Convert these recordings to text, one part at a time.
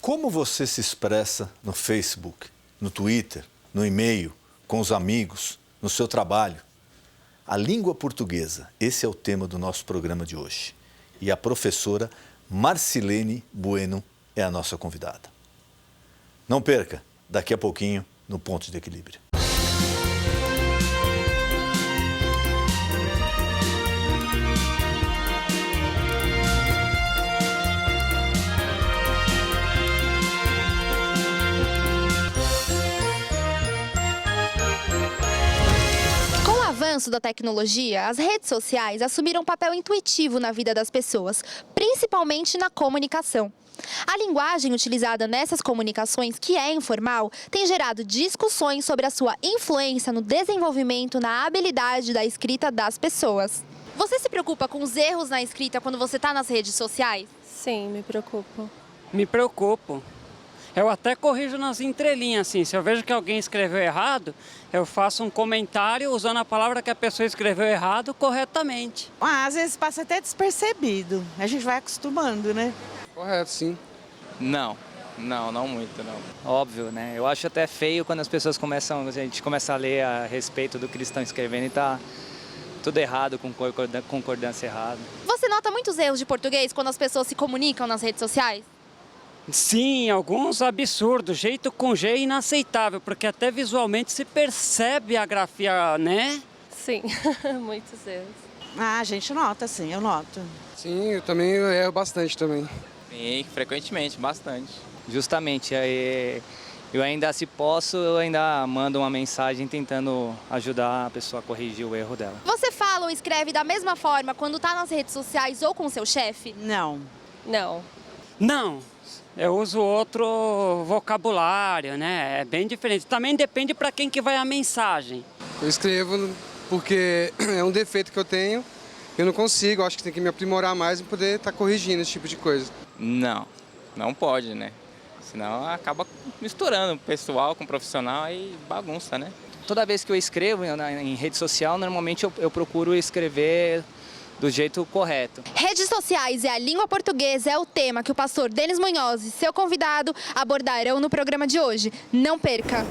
Como você se expressa no Facebook, no Twitter, no e-mail, com os amigos, no seu trabalho? A língua portuguesa, esse é o tema do nosso programa de hoje. E a professora Marcilene Bueno é a nossa convidada. Não perca, daqui a pouquinho, no Ponto de Equilíbrio. Com o avanço da tecnologia, as redes sociais assumiram um papel intuitivo na vida das pessoas, principalmente na comunicação. A linguagem utilizada nessas comunicações, que é informal, tem gerado discussões sobre a sua influência no desenvolvimento, na habilidade da escrita das pessoas. Você se preocupa com os erros na escrita quando você está nas redes sociais? Sim, me preocupo. Me preocupo. Eu até corrijo nas entrelinhas, assim. Se eu vejo que alguém escreveu errado, eu faço um comentário usando a palavra que a pessoa escreveu errado corretamente. Às vezes passa até despercebido. A gente vai acostumando, né? Correto, sim. Não muito, não. Óbvio, né? Eu acho até feio quando a gente começa a ler a respeito do que eles estão escrevendo e tá tudo errado, com concordância errada. Você nota muitos erros de português quando as pessoas se comunicam nas redes sociais? Sim, alguns absurdos, jeito com G inaceitável, porque até visualmente se percebe a grafia, né? Sim, muitos erros. A gente nota, sim, eu noto. Sim, eu também erro bastante também. Sim, frequentemente, bastante. Justamente, eu ainda, se posso, eu ainda mando uma mensagem tentando ajudar a pessoa a corrigir o erro dela. Você fala ou escreve da mesma forma quando está nas redes sociais ou com seu chefe? Não. Não. Não, eu uso outro vocabulário, né? É bem diferente. Também depende para quem que vai a mensagem. Eu escrevo porque é um defeito que eu tenho. Eu não consigo, acho que tem que me aprimorar mais e poder estar corrigindo esse tipo de coisa. Não pode, né? Senão acaba misturando pessoal com profissional e bagunça, né? Toda vez que eu escrevo em rede social, normalmente eu procuro escrever do jeito correto. Redes sociais e a língua portuguesa é o tema que o pastor Denis Munhoz e seu convidado abordarão no programa de hoje. Não perca!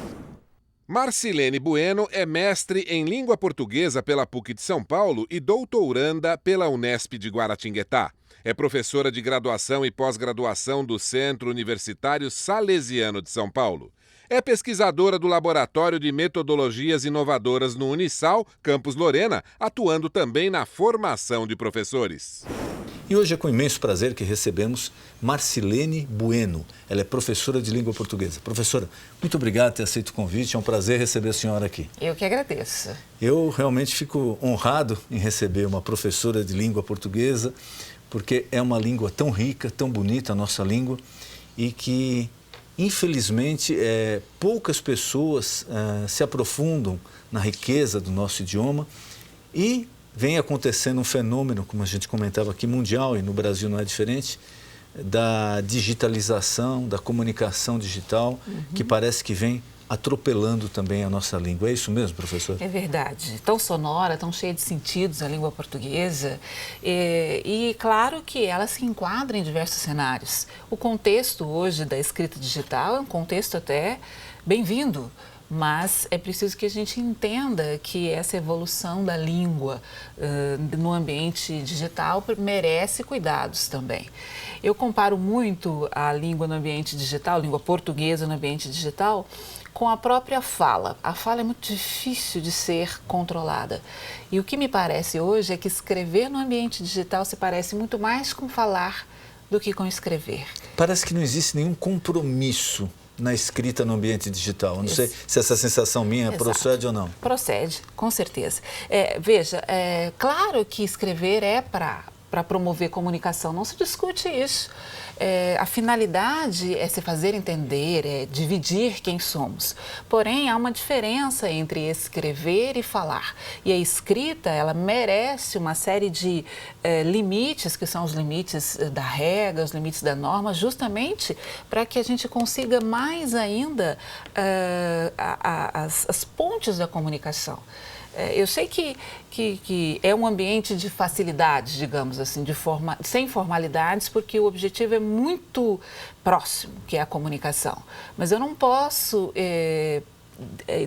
Marcilene Bueno é mestre em língua portuguesa pela PUC de São Paulo e doutoranda pela Unesp de Guaratinguetá. É professora de graduação e pós-graduação do Centro Universitário Salesiano de São Paulo. É pesquisadora do Laboratório de Metodologias Inovadoras no Unisal, Campus Lorena, atuando também na formação de professores. E hoje é com imenso prazer que recebemos Marcilene Bueno. Ela é professora de língua portuguesa. Professora, muito obrigado por ter aceito o convite. É um prazer receber a senhora aqui. Eu que agradeço. Eu realmente fico honrado em receber uma professora de língua portuguesa, porque é uma língua tão rica, tão bonita a nossa língua, e que, infelizmente, poucas pessoas se aprofundam na riqueza do nosso idioma e vem acontecendo um fenômeno, como a gente comentava aqui, mundial, e no Brasil não é diferente, da digitalização, da comunicação digital, que parece que vem atropelando também a nossa língua. É isso mesmo, professor? É verdade. Tão sonora, tão cheia de sentidos a língua portuguesa. E claro que ela se enquadra em diversos cenários. O contexto hoje da escrita digital é um contexto até bem-vindo, mas é preciso que a gente entenda que essa evolução da língua no ambiente digital merece cuidados também. Eu comparo muito a língua no ambiente digital, a língua portuguesa no ambiente digital, com a própria fala. A fala é muito difícil de ser controlada. E o que me parece hoje é que escrever no ambiente digital se parece muito mais com falar do que com escrever. Parece que não existe nenhum compromisso na escrita no ambiente digital. Não sei se essa sensação minha procede ou não. Procede, com certeza. Veja, claro que escrever é para promover comunicação, não se discute isso. A finalidade é se fazer entender, é dividir quem somos. Porém, há uma diferença entre escrever e falar. E a escrita, ela merece uma série de limites, que são os limites da regra, os limites da norma, justamente para que a gente consiga mais ainda as pontes da comunicação. Eu sei que é um ambiente de facilidades, digamos assim, sem formalidades, porque o objetivo é muito próximo, que é a comunicação. Mas eu não posso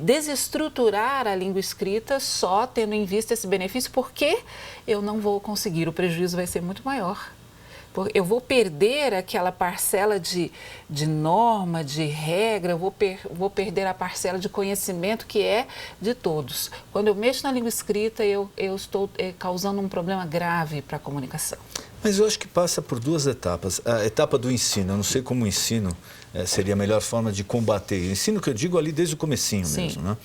desestruturar a língua escrita só tendo em vista esse benefício, porque eu não vou conseguir, o prejuízo vai ser muito maior. Eu vou perder aquela parcela de norma, de regra, eu vou perder a parcela de conhecimento que é de todos. Quando eu mexo na língua escrita, eu estou causando um problema grave para a comunicação. Mas eu acho que passa por duas etapas. A etapa do ensino, eu não sei como o ensino seria a melhor forma de combater. O ensino que eu digo ali desde o comecinho mesmo, né?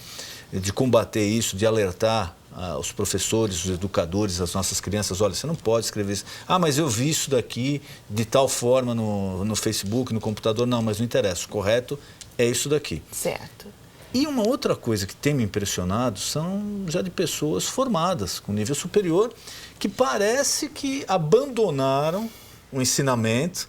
De combater isso, de alertar os professores, os educadores, as nossas crianças, olha, você não pode escrever isso. Ah, mas eu vi isso daqui de tal forma no Facebook, no computador. Não, mas não interessa, o correto é isso daqui. Certo. E uma outra coisa que tem me impressionado são já de pessoas formadas, com nível superior, que parece que abandonaram o ensinamento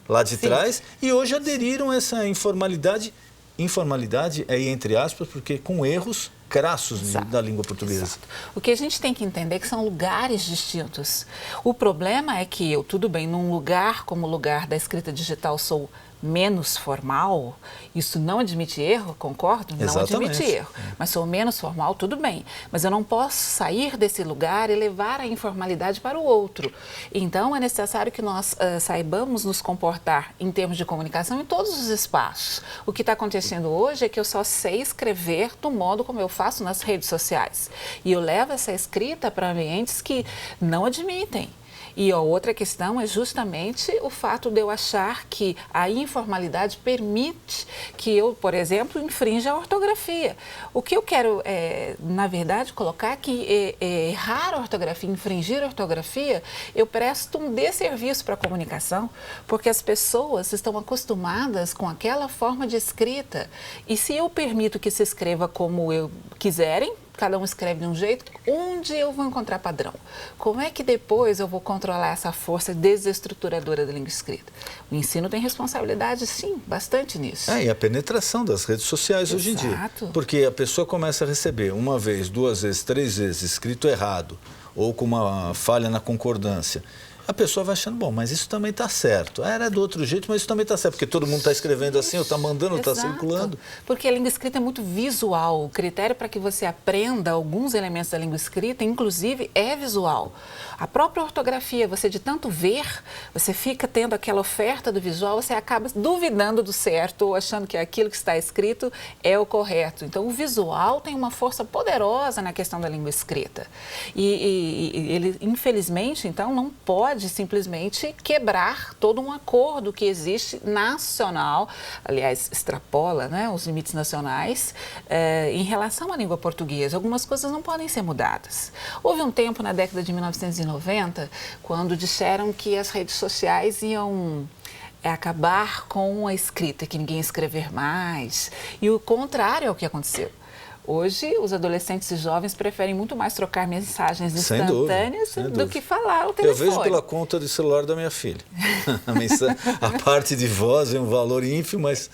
lá de trás e hoje aderiram a essa informalidade. Informalidade é entre aspas, porque com erros crassos da língua portuguesa. Exato. O que a gente tem que entender é que são lugares distintos. O problema é que eu, tudo bem, num lugar como o lugar da escrita digital sou menos formal, isso não admite erro, concordo? Não admite erro. Mas sou menos formal, tudo bem. Mas eu não posso sair desse lugar e levar a informalidade para o outro. Então, é necessário que nós saibamos nos comportar em termos de comunicação em todos os espaços. O que está acontecendo hoje é que eu só sei escrever do modo como eu faço nas redes sociais. E eu levo essa escrita para ambientes que não admitem. E a outra questão é justamente o fato de eu achar que a informalidade permite que eu, por exemplo, infrinja a ortografia. O que eu quero, na verdade, colocar que errar a ortografia, infringir a ortografia, eu presto um desserviço para a comunicação, porque as pessoas estão acostumadas com aquela forma de escrita. E se eu permito que se escreva como eu quiserem, cada um escreve de um jeito, onde eu vou encontrar padrão? Como é que depois eu vou controlar essa força desestruturadora da língua escrita? O ensino tem responsabilidade, sim, bastante nisso. E a penetração das redes sociais hoje em dia. Porque a pessoa começa a receber uma vez, duas vezes, três vezes, escrito errado, ou com uma falha na concordância. A pessoa vai achando, bom, mas isso também está certo. Era do outro jeito, mas isso também está certo, porque todo mundo está escrevendo assim, ou está mandando, ou está circulando. Porque a língua escrita é muito visual. O critério para que você aprenda alguns elementos da língua escrita, inclusive, é visual. A própria ortografia, você de tanto ver, você fica tendo aquela oferta do visual, você acaba duvidando do certo, ou achando que aquilo que está escrito é o correto. Então, o visual tem uma força poderosa na questão da língua escrita. E ele, infelizmente, então, não pode simplesmente quebrar todo um acordo que existe nacional, aliás, extrapola, né, os limites nacionais em relação à língua portuguesa. Algumas coisas não podem ser mudadas. Houve um tempo na década de 1990, quando disseram que as redes sociais iam acabar com a escrita, que ninguém ia escrever mais, e o contrário é o que aconteceu. Hoje, os adolescentes e jovens preferem muito mais trocar mensagens instantâneas do que falar ao telefone. Eu vejo pela conta de celular da minha filha. A parte de voz é um valor ínfimo, mas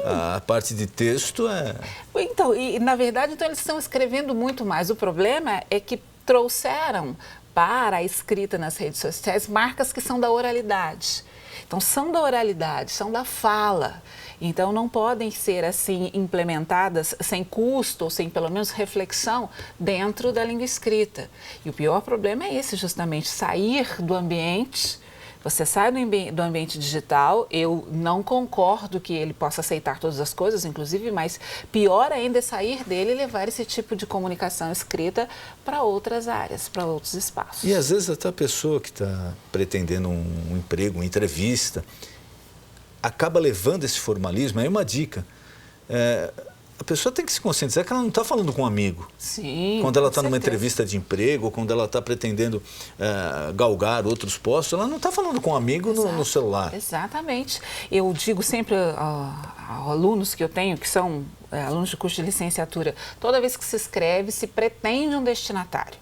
a parte de texto é... Então, na verdade, então, eles estão escrevendo muito mais. O problema é que trouxeram para a escrita nas redes sociais marcas que são da oralidade. Então, são da oralidade, são da fala. Então, não podem ser assim implementadas sem custo ou sem pelo menos reflexão dentro da língua escrita. E o pior problema é esse, justamente, sair do ambiente. Você sai do ambiente digital, eu não concordo que ele possa aceitar todas as coisas, inclusive, mas pior ainda é sair dele e levar esse tipo de comunicação escrita para outras áreas, para outros espaços. E às vezes até a pessoa que está pretendendo um emprego, uma entrevista, acaba levando esse formalismo. Aí uma dica, a pessoa tem que se conscientizar que ela não está falando com um amigo. Sim, quando ela está numa entrevista de emprego, ou quando ela está pretendendo galgar outros postos, ela não está falando com um amigo no celular. Exatamente. Eu digo sempre a alunos que eu tenho, que são alunos de curso de licenciatura, toda vez que se escreve, se pretende um destinatário.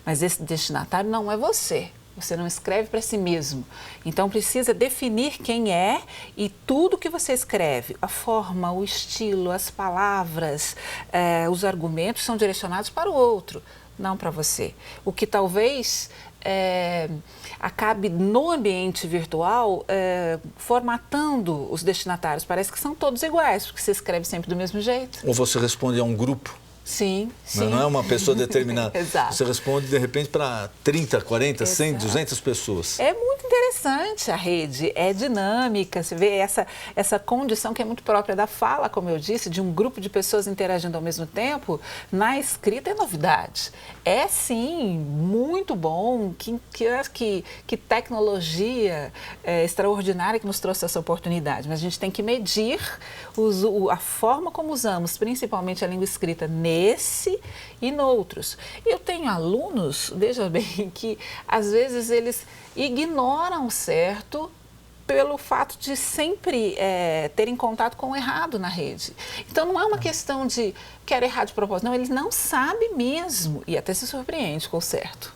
Mas esse destinatário não é você. Você não escreve para si mesmo. Então, precisa definir quem é e tudo que você escreve, a forma, o estilo, as palavras, os argumentos são direcionados para o outro, não para você. O que talvez acabe no ambiente virtual formatando os destinatários. Parece que são todos iguais, porque você escreve sempre do mesmo jeito. Ou você responde a um grupo. Sim, sim. Não é uma pessoa determinada. Exato. Você responde, de repente, para 30, 40, 100, Exato. 200 pessoas. É muito interessante a rede, é dinâmica, você vê essa condição que é muito própria da fala, como eu disse, de um grupo de pessoas interagindo ao mesmo tempo, na escrita é novidade. É sim, muito bom, que tecnologia extraordinária que nos trouxe essa oportunidade, mas a gente tem que medir a forma como usamos, principalmente a língua escrita, nesse e noutros. Eu tenho alunos, veja bem, que às vezes eles ignoram o certo pelo fato de sempre terem contato com o errado na rede. Então, não é uma questão de quero errar de propósito, não, eles não sabem mesmo e até se surpreende com o certo.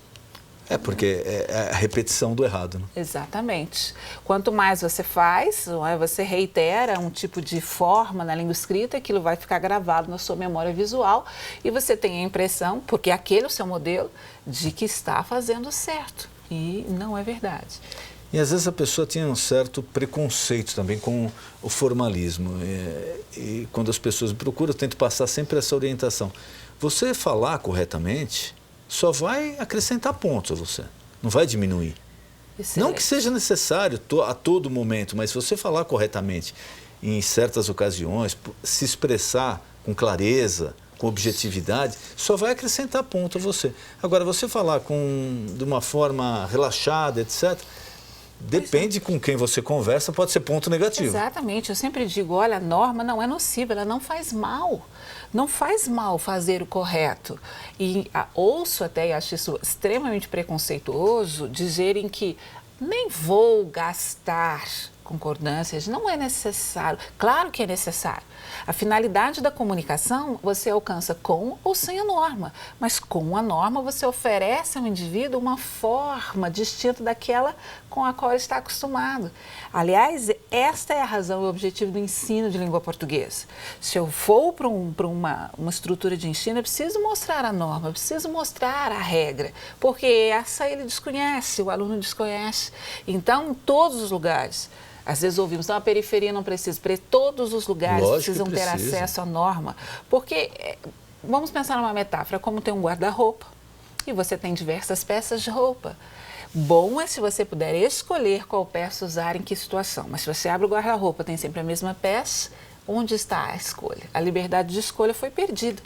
É porque é a repetição do errado, né? Exatamente. Quanto mais você faz, você reitera um tipo de forma na língua escrita, aquilo vai ficar gravado na sua memória visual e você tem a impressão, porque aquele é o seu modelo, de que está fazendo certo. E não é verdade. E às vezes a pessoa tinha um certo preconceito também com o formalismo. E quando as pessoas me procuram, eu tento passar sempre essa orientação. Você falar corretamente só vai acrescentar pontos a você, não vai diminuir. Excelente. Não que seja necessário a todo momento, mas se você falar corretamente em certas ocasiões, se expressar com clareza, com objetividade, só vai acrescentar ponto a você. Agora, você falar de uma forma relaxada, etc., depende com quem você conversa, pode ser ponto negativo. Exatamente, eu sempre digo, olha, a norma não é nociva, ela não faz mal. Não faz mal fazer o correto. E ouço até, e acho isso extremamente preconceituoso, dizerem que nem vou gastar concordâncias, não é necessário. Claro que é necessário. A finalidade da comunicação você alcança com ou sem a norma, mas com a norma você oferece ao indivíduo uma forma distinta daquela com a qual ele está acostumado. Aliás, esta é a razão e o objetivo do ensino de língua portuguesa. Se eu for para uma estrutura de ensino, eu preciso mostrar a norma, eu preciso mostrar a regra, porque essa ele desconhece, o aluno desconhece. Então, em todos os lugares, às vezes ouvimos, a periferia não precisa, todos os lugares precisam ter acesso à norma. Porque, vamos pensar numa metáfora, como tem um guarda-roupa e você tem diversas peças de roupa. Bom é se você puder escolher qual peça usar em que situação, mas se você abre o guarda-roupa, tem sempre a mesma peça, onde está a escolha? A liberdade de escolha foi perdida.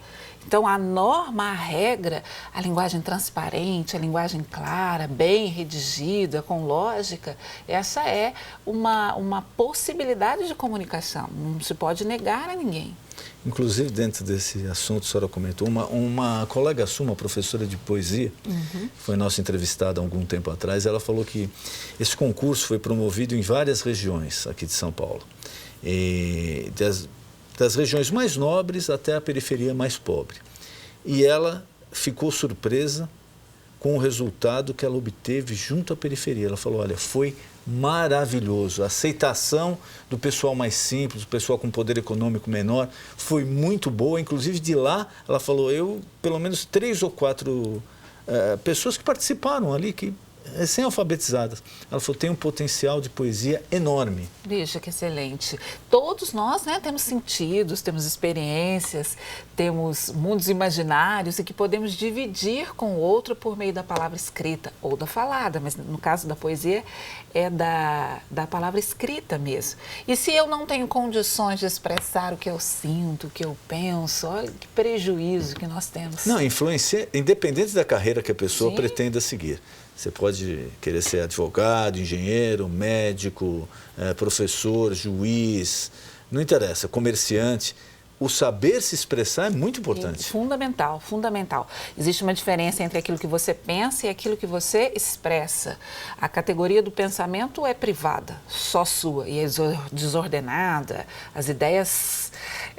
Então, a norma, a regra, a linguagem transparente, a linguagem clara, bem redigida, com lógica, essa é uma possibilidade de comunicação. Não se pode negar a ninguém. Inclusive, dentro desse assunto, a senhora comentou, uma colega sua, uma professora de poesia, foi nossa entrevistada há algum tempo atrás, ela falou que esse concurso foi promovido em várias regiões aqui de São Paulo. E das regiões mais nobres até a periferia mais pobre. E ela ficou surpresa com o resultado que ela obteve junto à periferia. Ela falou, olha, foi maravilhoso. A aceitação do pessoal mais simples, do pessoal com poder econômico menor, foi muito boa. Inclusive, de lá, ela falou, pelo menos 3 ou 4 pessoas que participaram ali, que recém-alfabetizadas. Ela falou, tem um potencial de poesia enorme. Veja que excelente. Todos nós, temos sentidos, temos experiências, temos mundos imaginários e que podemos dividir com o outro por meio da palavra escrita ou da falada, mas no caso da poesia é da palavra escrita mesmo. E se eu não tenho condições de expressar o que eu sinto, o que eu penso, olha que prejuízo que nós temos. Não, influencia, independente da carreira que a pessoa pretenda seguir. Você pode querer ser advogado, engenheiro, médico, professor, juiz, não interessa, comerciante. O saber se expressar é muito importante. Fundamental, fundamental. Existe uma diferença entre aquilo que você pensa e aquilo que você expressa. A categoria do pensamento é privada, só sua, e é desordenada. As ideias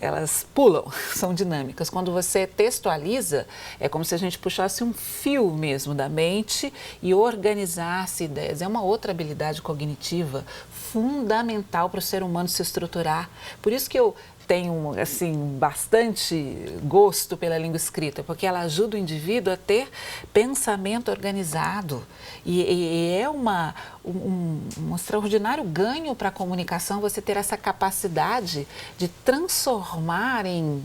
elas pulam, são dinâmicas. Quando você textualiza, é como se a gente puxasse um fio mesmo da mente e organizasse ideias. É uma outra habilidade cognitiva fundamental para o ser humano se estruturar. Por isso que eu tenho, assim, bastante gosto pela língua escrita, porque ela ajuda o indivíduo a ter pensamento organizado. E é um extraordinário ganho para a comunicação você ter essa capacidade de transformar em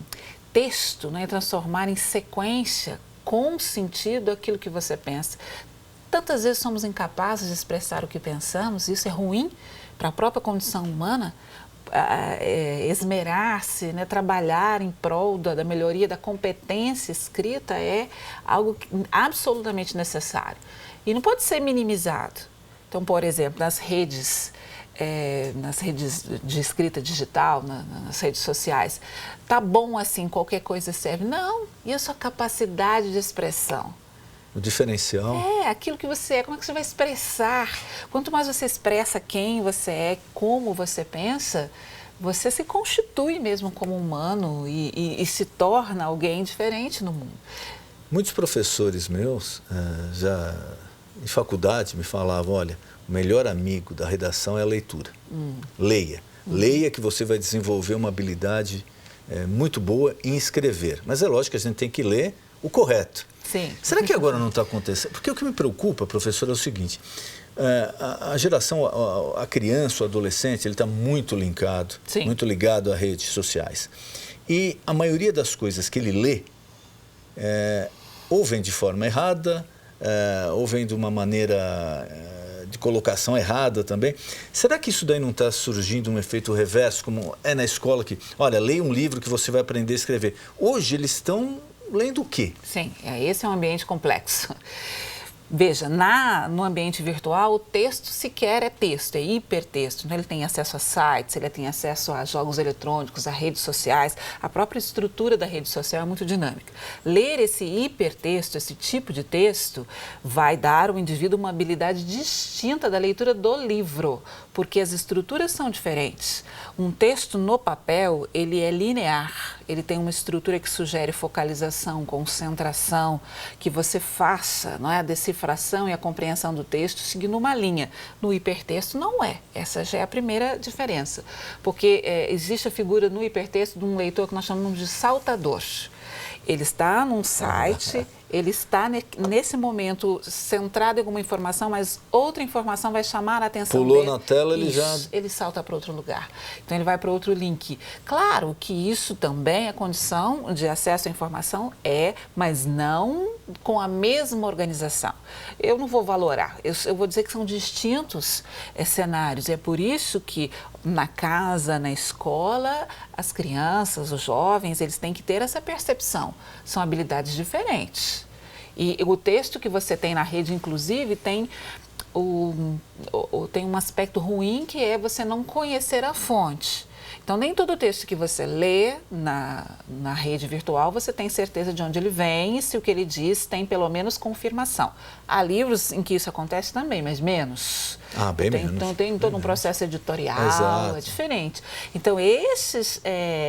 texto, né? Transformar em sequência, com sentido, aquilo que você pensa. Tantas vezes somos incapazes de expressar o que pensamos, isso é ruim para a própria condição humana. Esmerar-se, né, trabalhar em prol da melhoria da competência escrita é algo absolutamente necessário e não pode ser minimizado. Então, por exemplo, nas redes de escrita digital, nas redes sociais, tá bom assim, qualquer coisa serve? Não, e a sua capacidade de expressão? O diferencial. É, aquilo que você é, como é que você vai expressar? Quanto mais você expressa quem você é, como você pensa, você se constitui mesmo como humano e se torna alguém diferente no mundo. Muitos professores meus, já em faculdade, me falavam, olha, o melhor amigo da redação é a leitura. Leia. Leia que você vai desenvolver uma habilidade muito boa em escrever. Mas é lógico que a gente tem que ler o correto. Sim. Será que agora não está acontecendo? Porque o que me preocupa, professor, é o seguinte, a geração, a criança, o adolescente, ele está muito linkado, Sim. muito ligado a redes sociais. E a maioria das coisas que ele lê, ou vem de forma errada, ou vem de uma maneira de colocação errada também. Será que isso daí não está surgindo um efeito reverso, como é na escola que, olha, leia um livro que você vai aprender a escrever. Hoje eles estão lendo o quê? Sim, esse é um ambiente complexo. Veja, no ambiente virtual, o texto sequer é texto, é hipertexto. Então, ele tem acesso a sites, ele tem acesso a jogos eletrônicos, a redes sociais. A própria estrutura da rede social é muito dinâmica. Ler esse hipertexto, esse tipo de texto, vai dar ao indivíduo uma habilidade distinta da leitura do livro, porque as estruturas são diferentes. Um texto no papel, ele é linear, ele tem uma estrutura que sugere focalização, concentração, que você faça, não é, a decifração e a compreensão do texto seguindo uma linha. No hipertexto não é. Essa já é a primeira diferença, porque existe a figura no hipertexto de um leitor que nós chamamos de saltador. Ele está num site, ele está nesse momento centrado em alguma informação, mas outra informação vai chamar a atenção dele. Pulou na tela, ele salta para outro lugar. Então, ele vai para outro link. Claro que isso também é condição de acesso à informação, mas não com a mesma organização. Eu não vou valorar, eu vou dizer que são distintos cenários. É por isso que na casa, na escola, as crianças, os jovens, eles têm que ter essa percepção. São habilidades diferentes. E o texto que você tem na rede, inclusive, tem um aspecto ruim, que é você não conhecer a fonte. Então, nem todo texto que você lê na rede virtual, você tem certeza de onde ele vem e se o que ele diz tem pelo menos confirmação. Há livros em que isso acontece também, mas menos. Bem menos. Então, tem todo um processo editorial, Exato. É diferente. Então, esses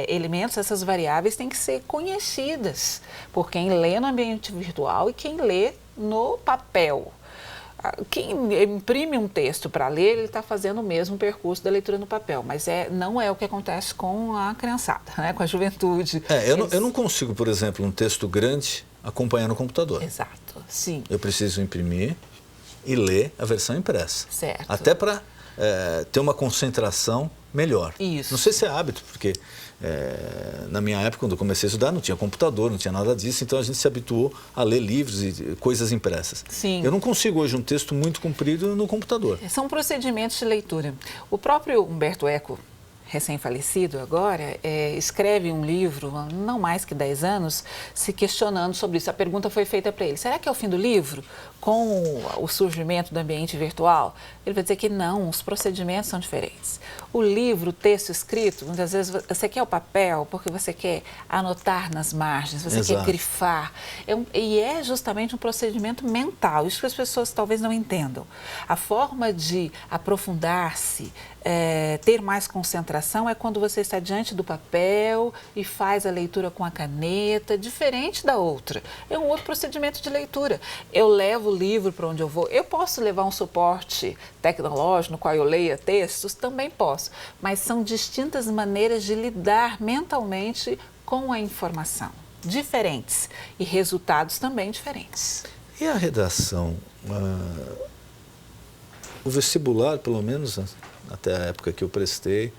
elementos, essas variáveis têm que ser conhecidas por quem lê no ambiente virtual e quem lê no papel. Quem imprime um texto para ler, ele está fazendo o mesmo percurso da leitura no papel, mas não é o que acontece com a criançada, né? Com a juventude. Eu não consigo, por exemplo, um texto grande acompanhar no computador. Exato, sim. Eu preciso imprimir e ler a versão impressa. Certo. Até para ter uma concentração melhor. Isso. Não sei se é hábito, porque na minha época, quando eu comecei a estudar, não tinha computador, não tinha nada disso, então a gente se habituou a ler livros e coisas impressas. Sim. Eu não consigo hoje um texto muito comprido no computador. São procedimentos de leitura. O próprio Humberto Eco, recém-falecido agora, escreve um livro, não mais que 10 anos, se questionando sobre isso. A pergunta foi feita para ele: será que é o fim do livro, com o surgimento do ambiente virtual? Ele vai dizer que não, os procedimentos são diferentes. O livro, o texto escrito, muitas vezes você quer o papel porque você quer anotar nas margens, você quer grifar. E é justamente um procedimento mental, isso que as pessoas talvez não entendam. A forma de aprofundar-se, ter mais concentração é quando você está diante do papel e faz a leitura com a caneta, diferente da outra. É um outro procedimento de leitura. Eu levo o livro para onde eu vou. Eu posso levar um suporte tecnológico no qual eu leia textos? Também posso. Mas são distintas maneiras de lidar mentalmente com a informação. Diferentes. E resultados também diferentes. E a redação? O vestibular, pelo menos até a época que eu prestei,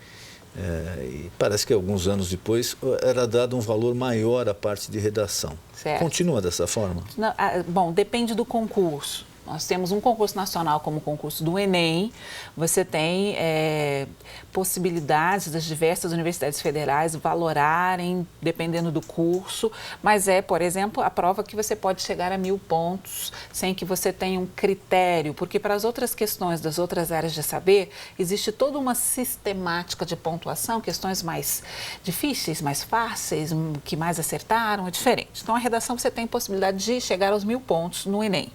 e parece que alguns anos depois, era dado um valor maior à parte de redação. Certo. Continua dessa forma? Não, bom, depende do concurso. Nós temos um concurso nacional como o concurso do Enem, você tem possibilidades das diversas universidades federais valorarem, dependendo do curso, mas por exemplo, a prova que você pode chegar a 1000 pontos sem que você tenha um critério, porque para as outras questões das outras áreas de saber, existe toda uma sistemática de pontuação, questões mais difíceis, mais fáceis, que mais acertaram, é diferente. Então, a redação você tem possibilidade de chegar aos 1000 pontos no Enem,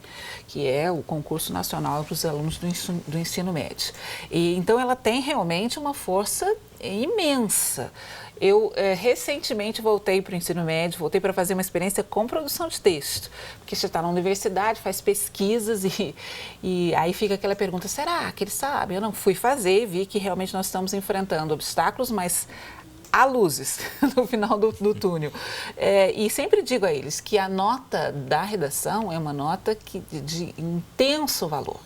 que é o concurso nacional para os alunos do ensino médio. Então, ela tem realmente uma força imensa. Eu recentemente voltei para o ensino médio, voltei para fazer uma experiência com produção de texto, porque você está na universidade, faz pesquisas e aí fica aquela pergunta, será que eles sabem? Eu não fui fazer, vi que realmente nós estamos enfrentando obstáculos, mas há luzes no final do túnel. E sempre digo a eles que a nota da redação é uma nota de intenso valor,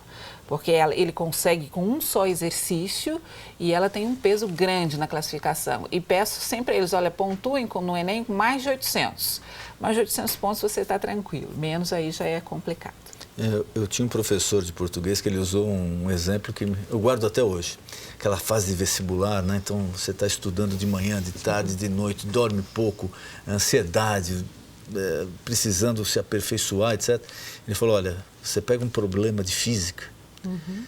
porque ele consegue com um só exercício e ela tem um peso grande na classificação. E peço sempre a eles, olha, pontuem no Enem com mais de 800. Mais de 800 pontos você está tranquilo, menos aí já é complicado. Eu tinha um professor de português que ele usou um exemplo que eu guardo até hoje. Aquela fase de vestibular, né? Então você está estudando de manhã, de tarde, de noite, dorme pouco, ansiedade, precisando se aperfeiçoar, etc. Ele falou, olha, você pega um problema de física,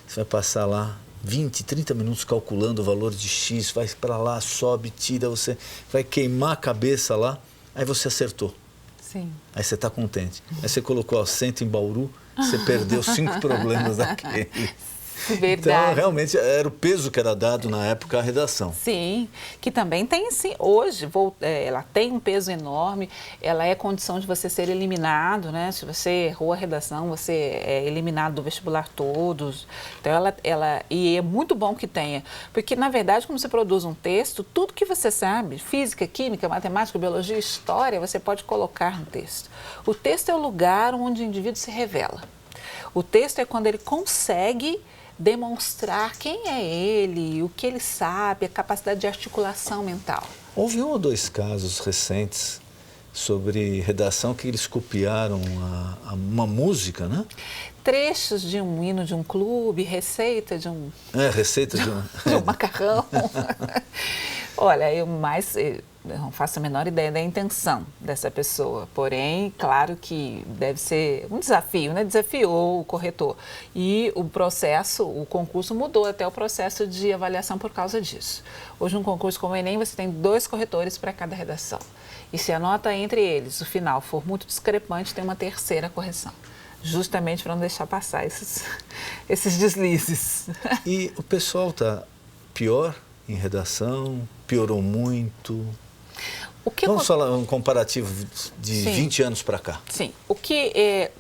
você vai passar lá 20, 30 minutos calculando o valor de X, vai para lá, sobe, tira, você vai queimar a cabeça lá, aí você acertou. Sim. Aí você está contente. Aí você colocou acento em Bauru, você perdeu 5 problemas daquele. Verdade. Então, realmente, era o peso que era dado na época à redação. Sim, que também tem, sim, hoje, ela tem um peso enorme, ela é condição de você ser eliminado, né? Se você errou a redação, você é eliminado do vestibular todos. Então, e é muito bom que tenha, porque, na verdade, quando você produz um texto, tudo que você sabe, física, química, matemática, biologia, história, você pode colocar no texto. O texto é o lugar onde o indivíduo se revela. O texto é quando ele consegue demonstrar quem é ele, o que ele sabe, a capacidade de articulação mental. Houve 1 ou 2 casos recentes sobre redação que eles copiaram uma música, né? Trechos de um hino de um clube, receita de um... receita de um... de um macarrão. Olha, eu não faço a menor ideia da intenção dessa pessoa, porém, claro que deve ser um desafio, né? Desafiou o corretor. E o concurso mudou até o processo de avaliação por causa disso. Hoje, um concurso como o Enem, você tem 2 corretores para cada redação. E se a nota entre eles, o final, for muito discrepante, tem uma 3ª correção. Justamente para não deixar passar esses deslizes. E o pessoal está pior em redação? Piorou muito? Vamos falar um comparativo de 20 anos para cá. Sim, o que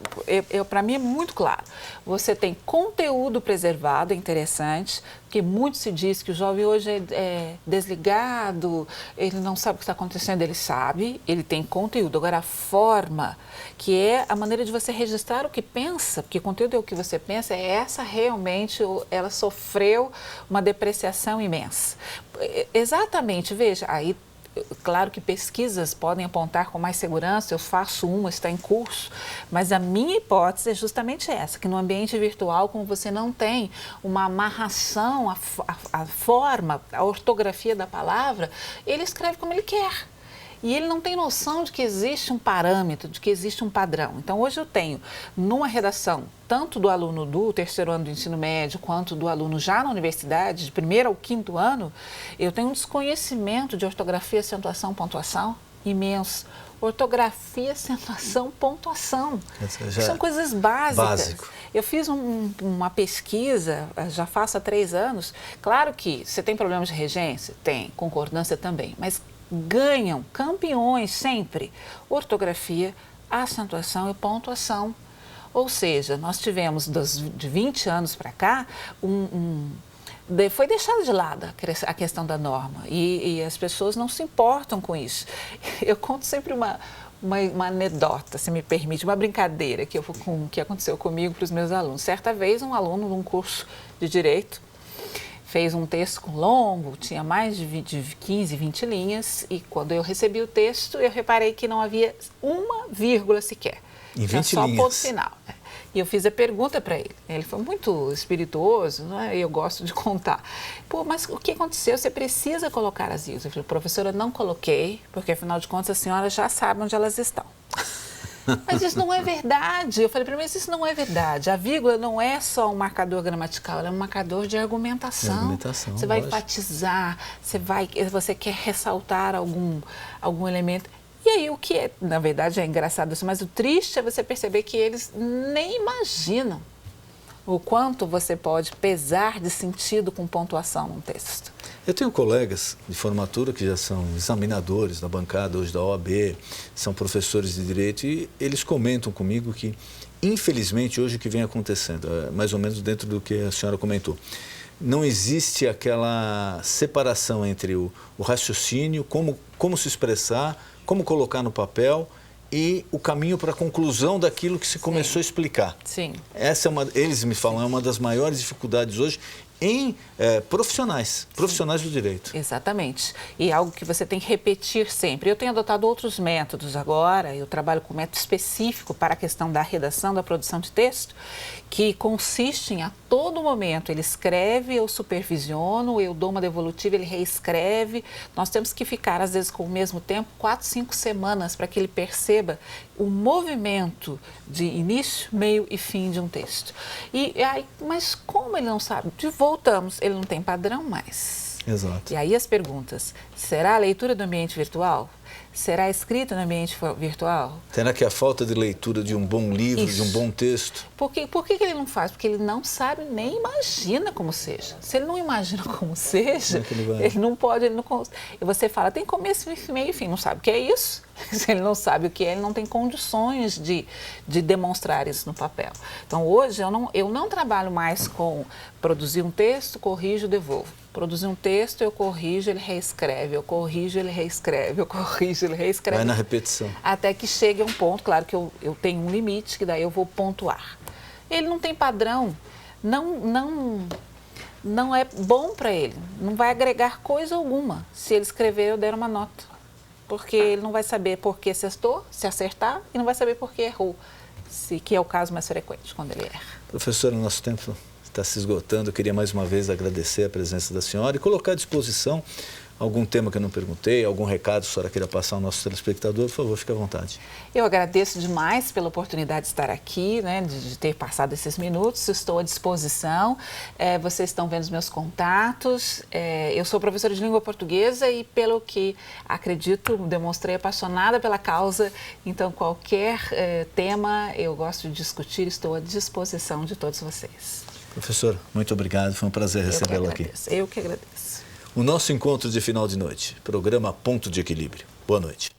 para mim é muito claro. Você tem conteúdo preservado, é interessante, porque muito se diz que o jovem hoje é desligado, ele não sabe o que está acontecendo, ele sabe, ele tem conteúdo. Agora, a forma, que é a maneira de você registrar o que pensa, porque conteúdo é o que você pensa, realmente, ela sofreu uma depreciação imensa. Exatamente, veja, aí, claro que pesquisas podem apontar com mais segurança, eu faço uma, está em curso, mas a minha hipótese é justamente essa, que no ambiente virtual, como você não tem uma amarração, a forma, a ortografia da palavra, ele escreve como ele quer. E ele não tem noção de que existe um parâmetro, de que existe um padrão. Então, hoje eu tenho, numa redação, tanto do aluno do terceiro ano do ensino médio, quanto do aluno já na universidade, de primeiro ao quinto ano, eu tenho um desconhecimento de ortografia, acentuação, pontuação imenso. Ortografia, acentuação, pontuação. São coisas básicas. Eu fiz uma pesquisa, já faço há 3 anos. Claro que você tem problemas de regência? Tem. Concordância também. Mas ganham campeões sempre ortografia, acentuação e pontuação. Ou seja, nós tivemos de 20 anos para cá foi deixada de lado a questão da norma e as pessoas não se importam com isso. Eu conto sempre uma anedota, se me permite, uma brincadeira que aconteceu comigo para os meus alunos. Certa vez, um aluno de um curso de Direito fez um texto longo, tinha mais de 15, 20 linhas, e quando eu recebi o texto, eu reparei que não havia uma vírgula sequer. Em 20 só linhas. ponto final. E eu fiz a pergunta para ele. Ele foi muito espirituoso, né? Eu gosto de contar. Pô, mas o que aconteceu? Você precisa colocar as vírgulas. Eu falei, professora, não coloquei, porque afinal de contas a senhora já sabe onde elas estão. Mas isso não é verdade. Eu falei para ele, mas isso não é verdade. A vírgula não é só um marcador gramatical, ela é um marcador de argumentação. Você vai enfatizar, você quer ressaltar algum elemento. E aí o que é, na verdade, é engraçado assim, mas o triste é você perceber que eles nem imaginam o quanto você pode pesar de sentido com pontuação num texto. Eu tenho colegas de formatura que já são examinadores da bancada hoje da OAB, são professores de Direito e eles comentam comigo que, infelizmente, hoje o que vem acontecendo, mais ou menos dentro do que a senhora comentou, não existe aquela separação entre o raciocínio, como se expressar, como colocar no papel e o caminho para a conclusão daquilo que se começou a explicar. Sim. Essa eles me falam, é uma das maiores dificuldades hoje em profissionais do direito. Exatamente. E algo que você tem que repetir sempre. Eu tenho adotado outros métodos agora, eu trabalho com um método específico para a questão da redação, da produção de texto, que consiste em, a todo momento, ele escreve, eu supervisiono, eu dou uma devolutiva, ele reescreve. Nós temos que ficar, às vezes, com o mesmo tempo, 4, 5 semanas para que ele perceba o movimento de início, meio e fim de um texto. Mas como ele não sabe? Voltamos, ele não tem padrão mais. Exato. E aí as perguntas, será a leitura do ambiente virtual? Será a escrita no ambiente virtual? Será que a falta de leitura de um bom livro, Isso. de um bom texto? Por que ele não faz? Porque ele não sabe nem imagina como seja. Se ele não imagina como seja, ele não pode, ele não consegue. E você fala, tem começo, meio e fim, não sabe o que é isso? Se ele não sabe o que é, ele não tem condições de demonstrar isso no papel. Então, hoje, eu não trabalho mais com produzir um texto, corrijo, devolvo. Produzir um texto, eu corrijo, ele reescreve, eu corrijo, ele reescreve, eu corrijo, ele reescreve. Vai na repetição. Até que chegue a um ponto, claro que eu tenho um limite, que daí eu vou pontuar. Ele não tem padrão, não é bom para ele, não vai agregar coisa alguma se ele escrever ou der uma nota. Porque ele não vai saber por que acertou, se acertar, e não vai saber por que errou, que é o caso mais frequente, quando ele erra. Professora, nosso tempo está se esgotando. Eu queria mais uma vez agradecer a presença da senhora e colocar à disposição algum tema que eu não perguntei, algum recado que a senhora queira passar ao nosso telespectador, por favor, fique à vontade. Eu agradeço demais pela oportunidade de estar aqui, né, de ter passado esses minutos. Estou à disposição. Vocês estão vendo os meus contatos. Eu sou professora de língua portuguesa e, pelo que acredito, demonstrei apaixonada pela causa. Então, qualquer tema eu gosto de discutir, estou à disposição de todos vocês. Professor, muito obrigado. Foi um prazer recebê-lo aqui. Eu que agradeço. O nosso encontro de final de noite, programa Ponto de Equilíbrio. Boa noite.